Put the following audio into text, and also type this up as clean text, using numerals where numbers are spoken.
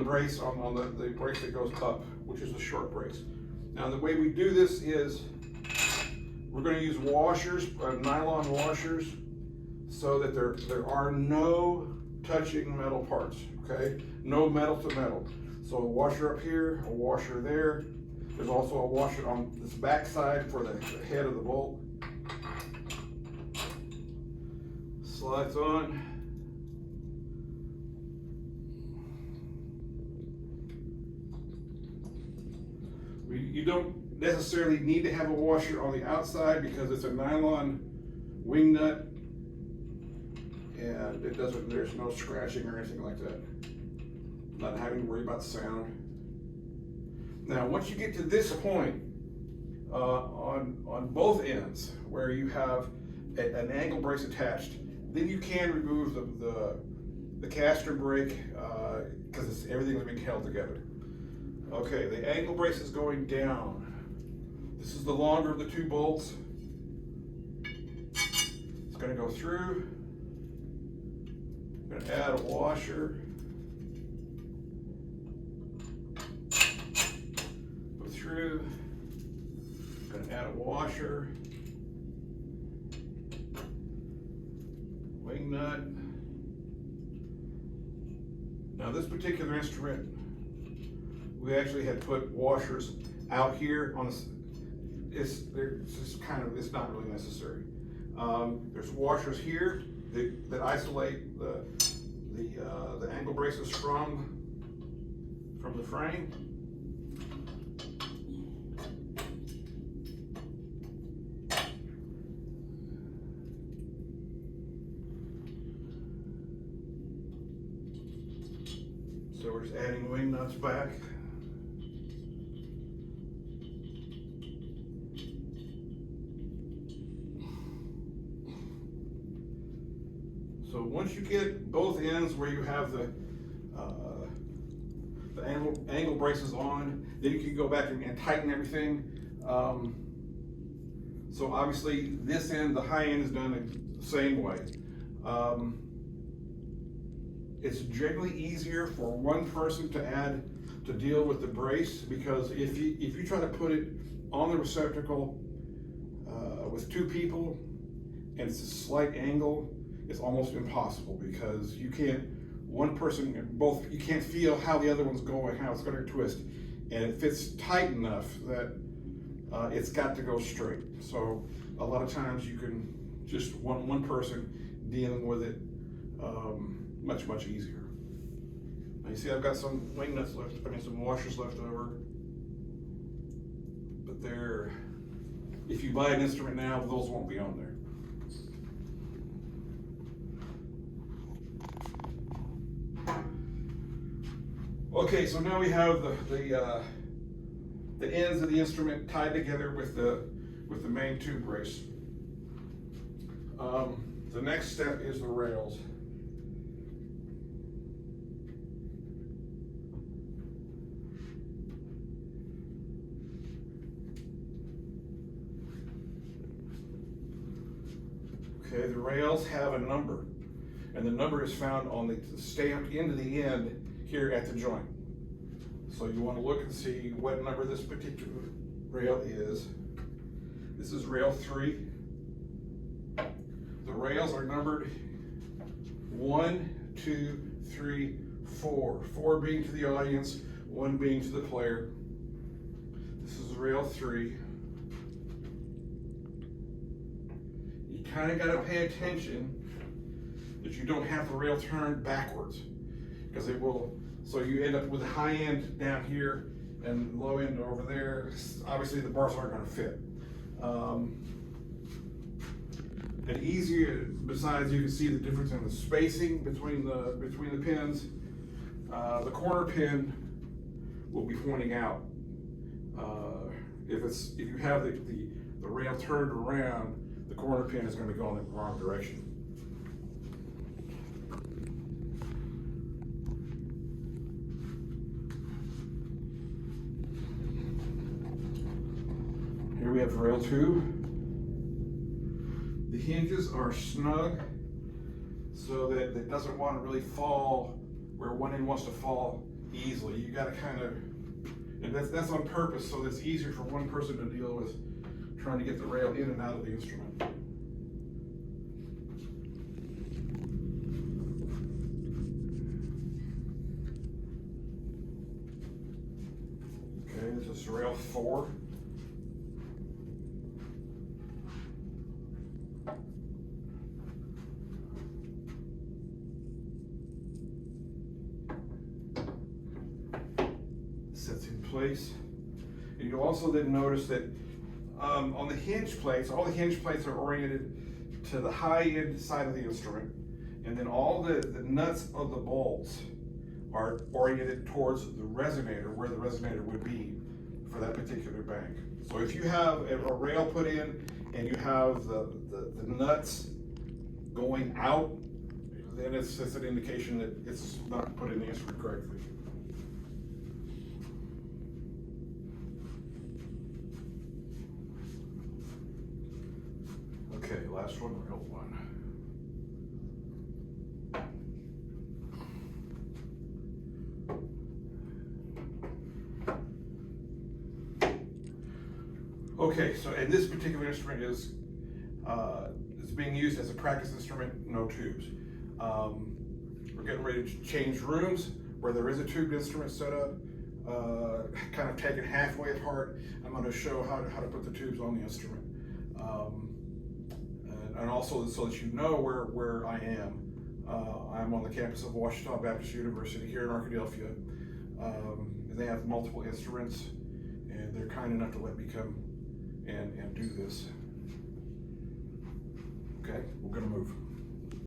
brace, on the brace that goes up, which is the short brace. Now the way we do this is we're going to use washers, nylon washers, so that there are no touching metal parts, okay? No metal to metal. So a washer up here, a washer there. There's also a washer on this back side for the head of the bolt. Slides on. You don't necessarily need to have a washer on the outside because it's a nylon wing nut, and there's no scratching or anything like that. Not having to worry about sound. Now, once you get to this point, on both ends, where you have an angle brace attached, then you can remove the caster brake because everything's being held together. Okay, the angle brace is going down. This is the longer of the two bolts. It's going to go through. I'm going to add a washer. Go through. I'm going to add a washer. Wing nut. Now this particular instrument, we actually had put washers out here on this. It's not really necessary. There's washers here that isolate the angle braces from the frame. So we're just adding wing nuts back. So once you get both ends where you have the angle braces on, then you can go back and tighten everything. So obviously this end, the high end, is done the same way. It's generally easier for one person to deal with the brace, because if you try to put it on the receptacle with two people and it's a slight angle, it's almost impossible, because you can't feel how the other one's going, how it's going to twist, and it fits tight enough that it's got to go straight. So a lot of times you can just one person dealing with it much easier. Now you see I've got some wing nuts left, some washers left over, but if you buy an instrument now, those won't be on there. Okay, so now we have the ends of the instrument tied together with the main tube brace. The next step is the rails. Okay, the rails have a number, and the number is found on the stamped into the end here at the joint. So you want to look and see what number this particular rail is. This is rail 3. The rails are numbered 1, 2, 3, 4. 4 being to the audience, 1 being to the player. This is rail 3. You kind of got to pay attention that you don't have the rail turned backwards, because it will. So you end up with the high end down here and low end over there. Obviously the bars aren't going to fit. And easier, besides, you can see the difference in the spacing between the pins. The corner pin will be pointing out. If you have the rail turned around, the corner pin is going to be going in the wrong direction. Here we have rail 2. The hinges are snug so that it doesn't want to really fall where one end wants to fall easily. You gotta kind of, and that's on purpose, so it's easier for one person to deal with trying to get the rail in and out of the instrument. Okay, this is rail 4. Sets in place. And you'll also then notice that on the hinge plates, all the hinge plates are oriented to the high end side of the instrument, and then all the nuts of the bolts are oriented towards the resonator, where the resonator would be for that particular bank. So if you have a rail put in and you have the nuts going out, then it's an indication that it's not put in the instrument correctly. Okay, last one, rail 1. Okay, so and this particular instrument is being used as a practice instrument, no tubes. We're getting ready to change rooms where there is a tubed instrument set up, kind of taken halfway apart. I'm going to show how to put the tubes on the instrument. And also so that you know where I am. I'm on the campus of Ouachita Baptist University here in Arkadelphia. And they have multiple instruments, and they're kind enough to let me come and do this. Okay, we're gonna move.